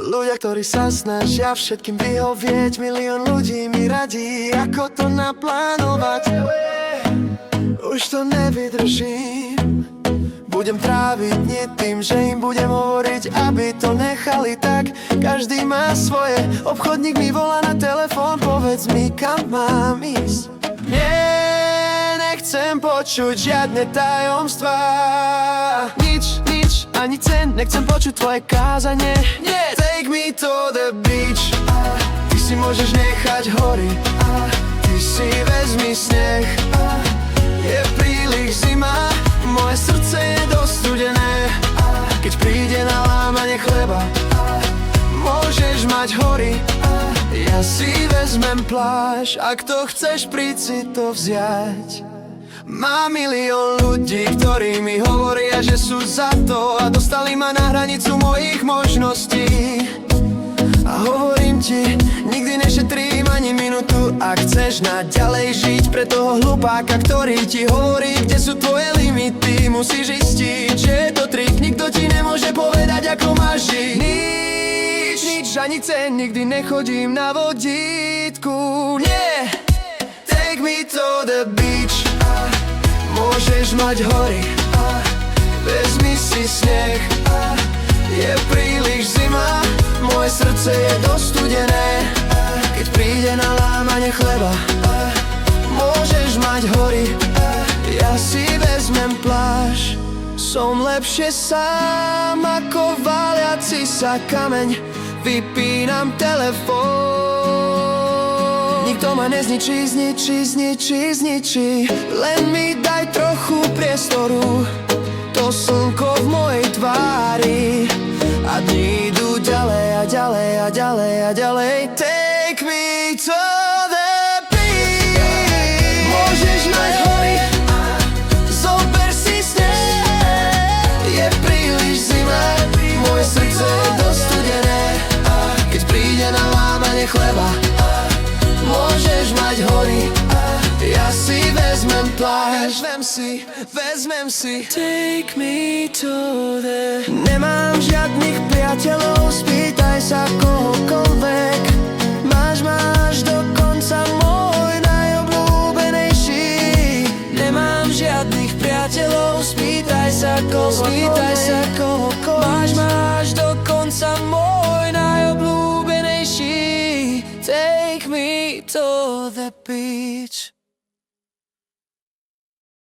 Ľudia, ktorí sa snažia všetkým vyhovieť. Milión ľudí mi radí, ako to naplánovať. Už to nevydržím. Budem tráviť dni tým, že im budem hovoriť, aby to nechali tak. Každý má svoje, obchodník mi volá na telefón, povedz mi, kam mám ísť. Nie, nechcem počuť žiadne tajomstvá. Nič, ani cent, nechcem počuť tvoje kázanie. Nie, take me to the beach. Ty si môžeš nechať hory, ty si vezmi sneh. Je príliš zima, moje srdce je dosť studené. Keď príde na lámanie chleba, môžeš mať hory, ja si vezmem pláž. Ak to chceš, príď si to vziať. Mám milión ľudí, ktorí mi hovoria, že sú za to, a dostali ma na hranicu mojich možností. A hovorím ti, nikdy nešetrím ani minútu, ak chceš naďalej žiť. Pre toho hlupáka, ktorý ti hovorí, kde sú tvoje limity, musíš zistiť, že je to trik. Nikto ti nemôže povedať, ako máš žiť. Nič, ani cen, nikdy nechodím na vodítku. Nie, take me to the beach. Môžeš mať hory, vezmi si sneh. Je príliš zima, moje srdce je dosť studené. Keď príde na lámanie chleba, môžeš mať hory, ja si vezmem pláž. Som lepšie sám ako váliaci sa kameň. Vypínam telefón. Nikto ma nezničí, zničí. Len mi daj trochu priestoru. To slnko v mojej tvári. A dní idú ďalej a ďalej a ďalej a ďalej. Take me to the beach. Môžeš mať hory, zober si sneh. Je príliš zima, moje srdce je dosť studené. Keď príde na lámanie chleba, môžeš mať hory, ja si vezmem pláž. Vezmem si take me to the... Nemám žiadnych priateľov, spýtaj sa kohokoľvek. Máš dokonca môj najobľúbenejší. Nemám žiadnych priateľov, spýtaj sa kohokoľvek. Máš dokonca môj najobľúbenejší. Take me to the beach.